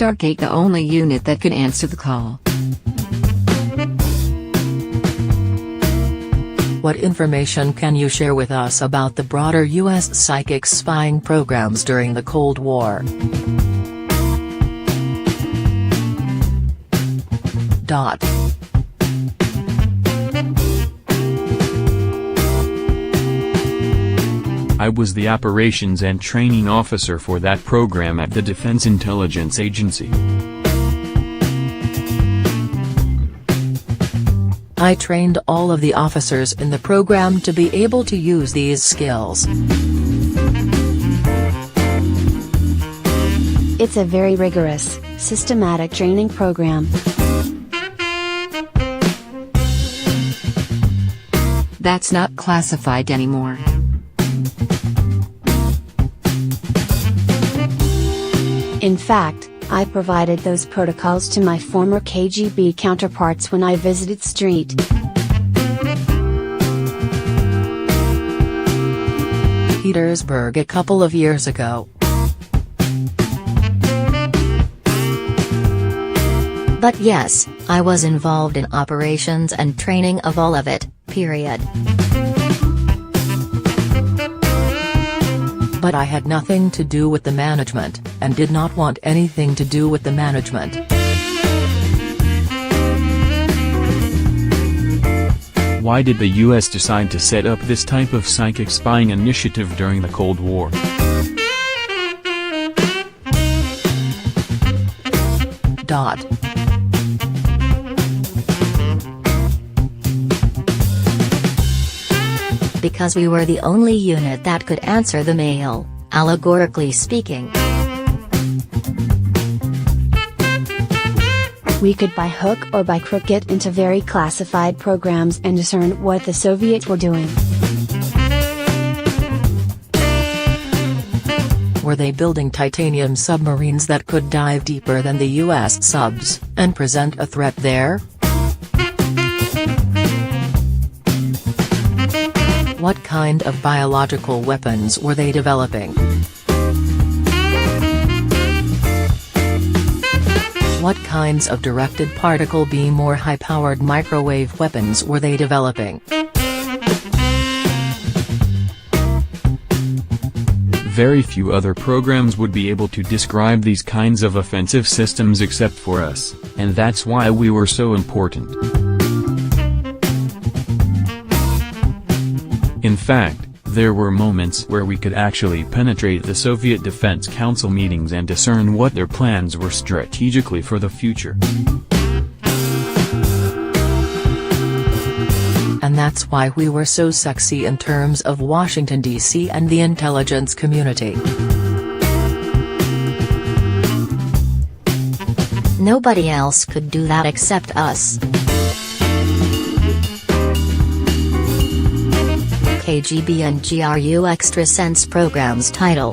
StarGate, the only unit that could answer the call. What information can you share with us about the broader U.S. psychic spying programs during the Cold War? I was the operations and training officer for that program at the Defense Intelligence Agency. I trained all of the officers in the program to be able to use these skills. It's a very rigorous, systematic training program. That's not classified anymore. In fact, I provided those protocols to my former KGB counterparts when I visited St. Petersburg a couple of years ago. But yes, I was involved in operations and training of all of it, period. But I had nothing to do with the management, and did not want anything to do with the management. Why did the U.S. decide to set up this type of psychic spying initiative during the Cold War? Because we were the only unit that could answer the mail, allegorically speaking. We could by hook or by crook get into very classified programs and discern what the Soviets were doing. Were they building titanium submarines that could dive deeper than the U.S. subs, and present a threat there? What kind of biological weapons were they developing? What kinds of directed particle beam or high-powered microwave weapons were they developing? Very few other programs would be able to describe these kinds of offensive systems except for us, and that's why we were so important. In fact, there were moments where we could actually penetrate the Soviet Defense Council meetings and discern what their plans were strategically for the future. And that's why we were so sexy in terms of Washington, D.C. and the intelligence community. Nobody else could do that except us. KGB and GRU Extra Sense Programs title.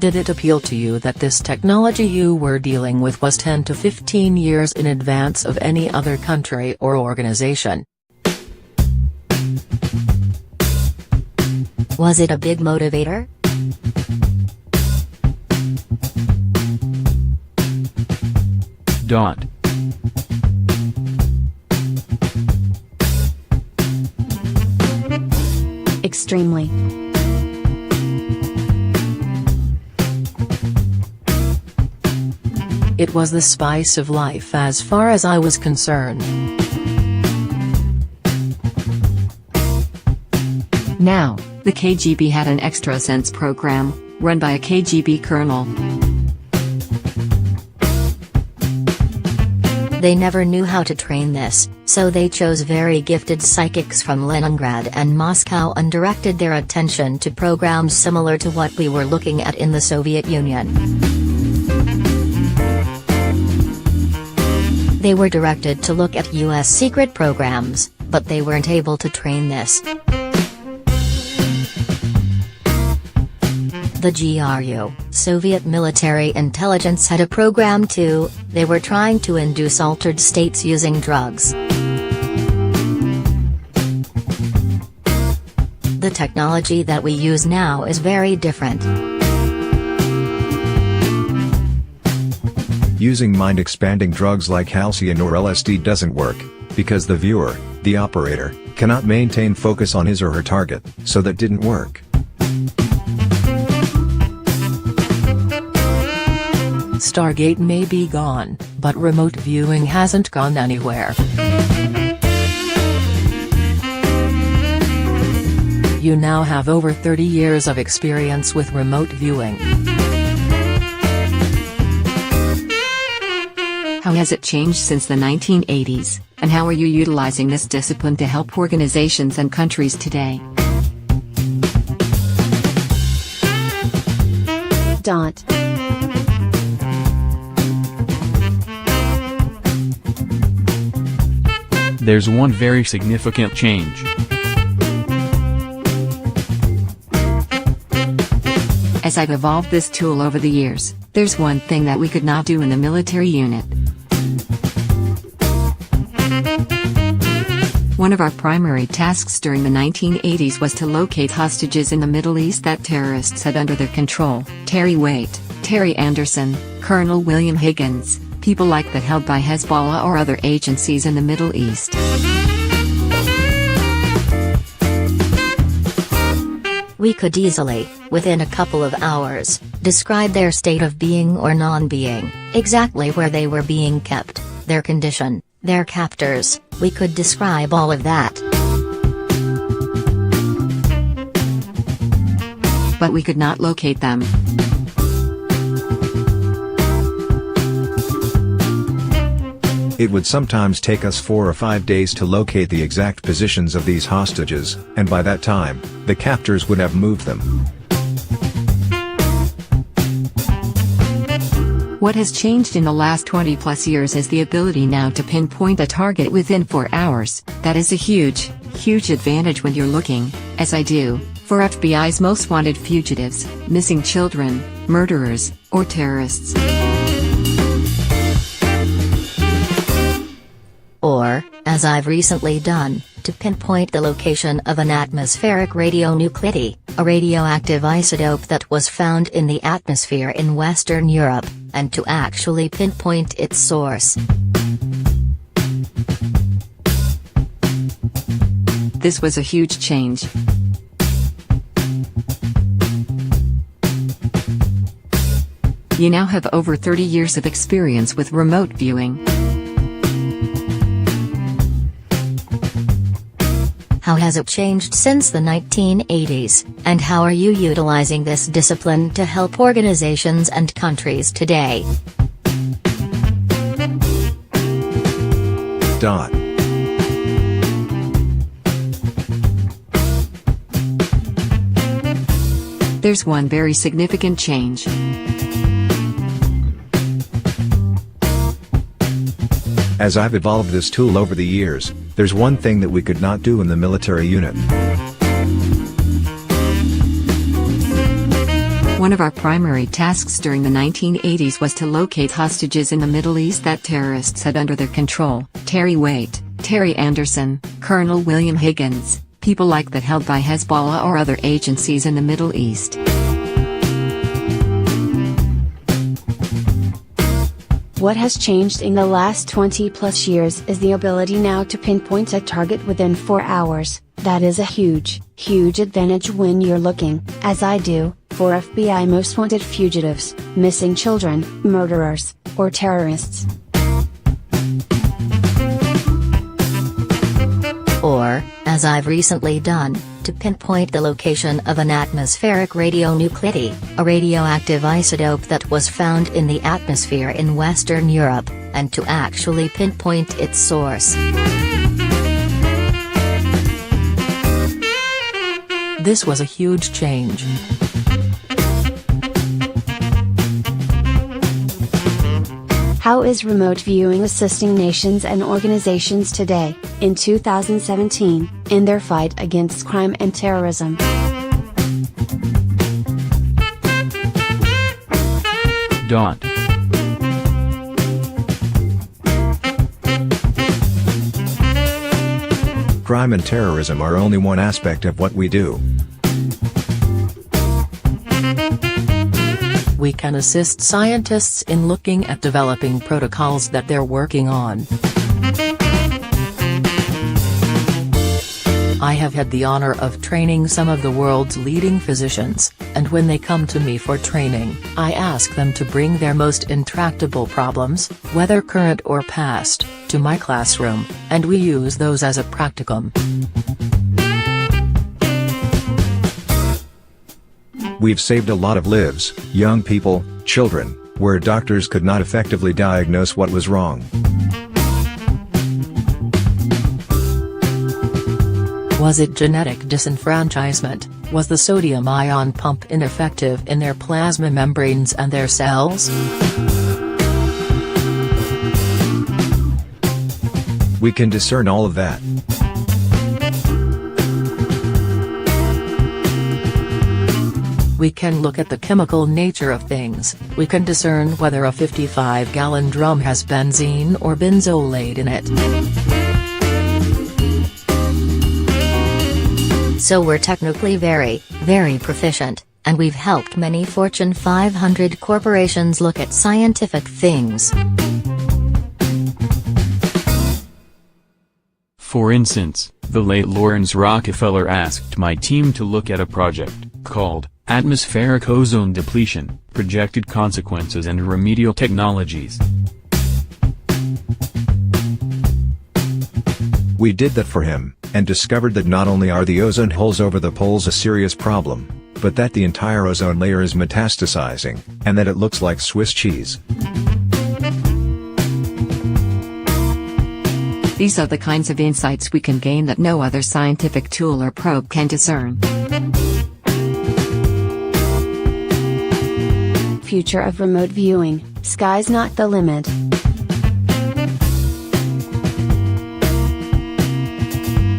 Did it appeal to you that this technology you were dealing with was 10 to 15 years in advance of any other country or organization? Was it a big motivator? Extremely. It was the spice of life as far as I was concerned. Now, the KGB had an extra sense program, run by a KGB colonel. They never knew how to train this, so they chose very gifted psychics from Leningrad and Moscow and directed their attention to programs similar to what we were looking at in the Soviet Union. They were directed to look at U.S. secret programs, but they weren't able to train this. The GRU, Soviet military intelligence, had a program too. They were trying to induce altered states using drugs. The technology that we use now is very different. Using mind-expanding drugs like halcyon or LSD doesn't work, because the viewer, the operator, cannot maintain focus on his or her target, so that didn't work. StarGate may be gone, but remote viewing hasn't gone anywhere. You now have over 30 years of experience with remote viewing. How has it changed since the 1980s, and how are you utilizing this discipline to help organizations and countries today? There's one very significant change. As I've evolved this tool over the years, there's one thing that we could not do in the military unit. One of our primary tasks during the 1980s was to locate hostages in the Middle East that terrorists had under their control. Terry Waite, Terry Anderson, Colonel William Higgins, people like that held by Hezbollah or other agencies in the Middle East. We could easily, within a couple of hours, describe their state of being or non-being, exactly where they were being kept, their condition, their captors. We could describe all of that. But we could not locate them. It would sometimes take us 4 or 5 days to locate the exact positions of these hostages, and by that time, the captors would have moved them. What has changed in the last 20+ years is the ability now to pinpoint a target within 4 hours. That is a huge, huge advantage when you're looking, as I do, for FBI's most wanted fugitives, missing children, murderers, or terrorists. Or, as I've recently done, to pinpoint the location of an atmospheric radionuclide, a radioactive isotope that was found in the atmosphere in Western Europe, and to actually pinpoint its source. This was a huge change. You now have over 30 years of experience with remote viewing. How has it changed since the 1980s, and how are you utilizing this discipline to help organizations and countries today? There's one very significant change. As I've evolved this tool over the years, there's one thing that we could not do in the military unit. One of our primary tasks during the 1980s was to locate hostages in the Middle East that terrorists had under their control. Terry Waite, Terry Anderson, Colonel William Higgins, people like that held by Hezbollah or other agencies in the Middle East. What has changed in the last 20+ years is the ability now to pinpoint a target within 4 hours. That is a huge, huge advantage when you're looking, as I do, for FBI most wanted fugitives, missing children, murderers, or terrorists. Or, as I've recently done, to pinpoint the location of an atmospheric radionuclide, a radioactive isotope that was found in the atmosphere in Western Europe, and to actually pinpoint its source. This was a huge change. How is remote viewing assisting nations and organizations today, in 2017, in their fight against crime and terrorism? Crime and terrorism are only one aspect of what we do. We can assist scientists in looking at developing protocols that they're working on. I have had the honor of training some of the world's leading physicians, and when they come to me for training, I ask them to bring their most intractable problems, whether current or past, to my classroom, and we use those as a practicum. We've saved a lot of lives, young people, children, where doctors could not effectively diagnose what was wrong. Was it genetic disenfranchisement? Was the sodium-ion pump ineffective in their plasma membranes and their cells? We can discern all of that. We can look at the chemical nature of things. We can discern whether a 55-gallon drum has benzene or benzolate in it. So we're technically very, very proficient, and we've helped many Fortune 500 corporations look at scientific things. For instance, the late Lawrence Rockefeller asked my team to look at a project called Atmospheric Ozone Depletion, Projected Consequences and Remedial Technologies. We did that for him, and discovered that not only are the ozone holes over the poles a serious problem, but that the entire ozone layer is metastasizing, and that it looks like Swiss cheese. These are the kinds of insights we can gain that no other scientific tool or probe can discern. Future of remote viewing, sky's not the limit.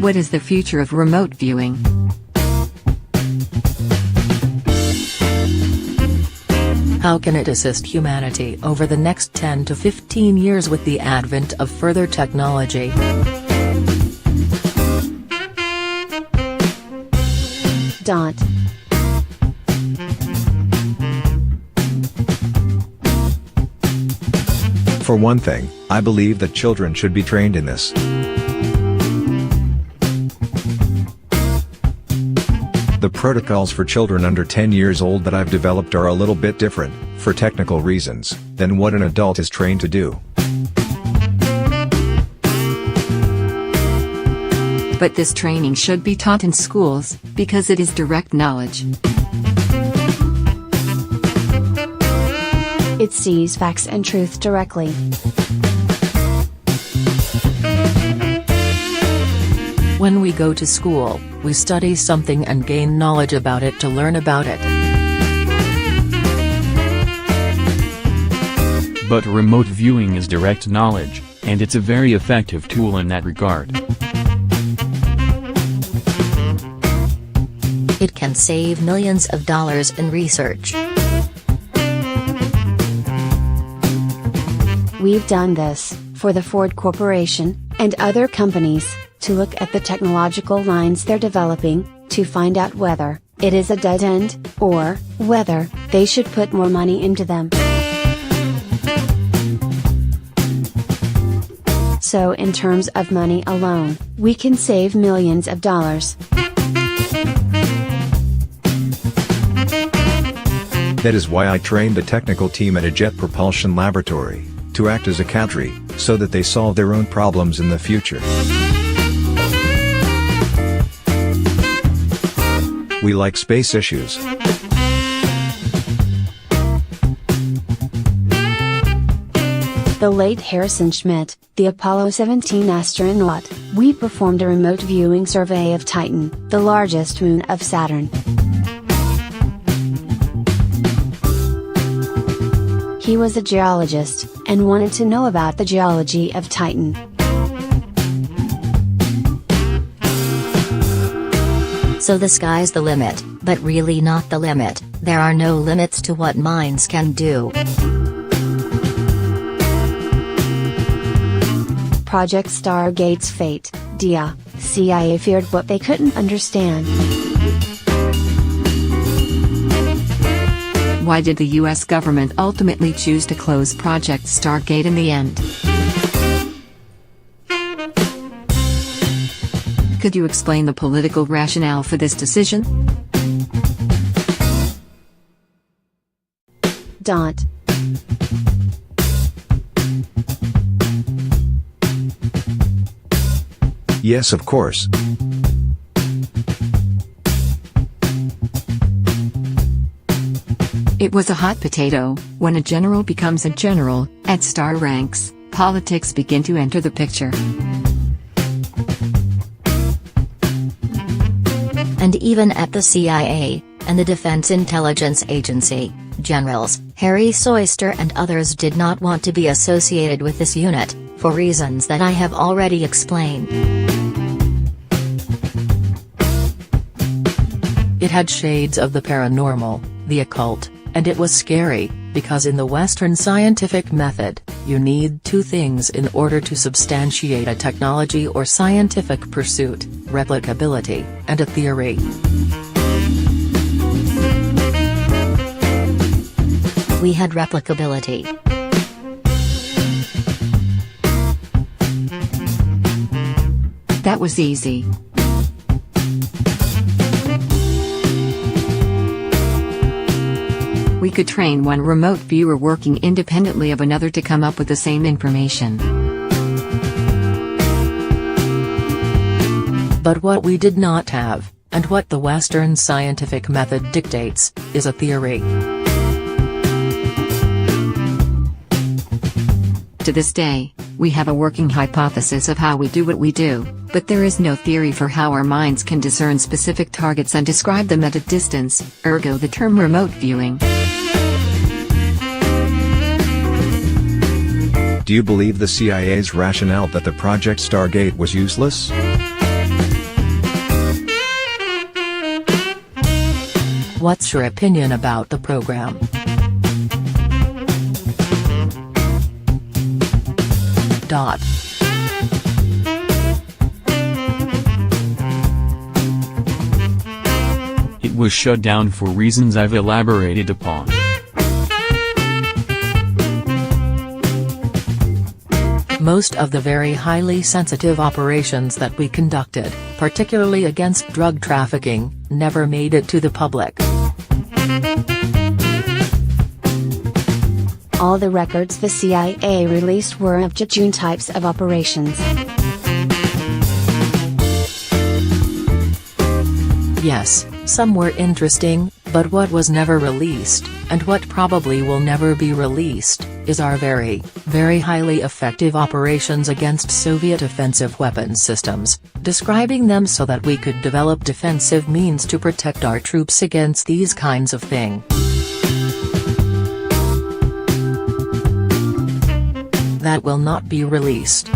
What is the future of remote viewing? How can it assist humanity over the next 10 to 15 years with the advent of further technology? Dot. For one thing, I believe that children should be trained in this. The protocols for children under 10 years old that I've developed are a little bit different, for technical reasons, than what an adult is trained to do. But this training should be taught in schools, because it is direct knowledge. It sees facts and truth directly. When we go to school, we study something and gain knowledge about it to learn about it. But remote viewing is direct knowledge, and it's a very effective tool in that regard. It can save millions of dollars in research. We've done this, for the Ford Corporation, and other companies, to look at the technological lines they're developing, to find out whether it is a dead end, or whether they should put more money into them. So in terms of money alone, we can save millions of dollars. That is why I trained the technical team at a jet propulsion laboratory, to act as a cadre, so that they solve their own problems in the future. We like space issues. The late Harrison Schmitt, the Apollo 17 astronaut, we performed a remote viewing survey of Titan, the largest moon of Saturn. He was a geologist, and wanted to know about the geology of Titan. So the sky's the limit, but really not the limit. There are no limits to what minds can do. Project StarGate's fate, dia, CIA feared what they couldn't understand. Why did the US government ultimately choose to close Project StarGate in the end? Could you explain the political rationale for this decision? Dot. Yes, of course. It was a hot potato. When a general becomes a general, at star ranks, politics begin to enter the picture. And even at the CIA, and the Defense Intelligence Agency, generals, Harry Soyster and others did not want to be associated with this unit, for reasons that I have already explained. It had shades of the paranormal, the occult, and it was scary, because in the Western scientific method, you need two things in order to substantiate a technology or scientific pursuit: replicability, and a theory. We had replicability. That was easy. We could train one remote viewer working independently of another to come up with the same information. But what we did not have, and what the Western scientific method dictates, is a theory. To this day, we have a working hypothesis of how we do what we do, but there is no theory for how our minds can discern specific targets and describe them at a distance, ergo the term remote viewing. Do you believe the CIA's rationale that the Project StarGate was useless? What's your opinion about the program? Dot. It was shut down for reasons I've elaborated upon. Most of the very highly sensitive operations that we conducted, particularly against drug trafficking, never made it to the public. All the records the CIA released were of jejune types of operations. Yes, some were interesting, but what was never released, and what probably will never be released, is our very, very highly effective operations against Soviet offensive weapons systems, describing them so that we could develop defensive means to protect our troops against these kinds of things. That will not be released.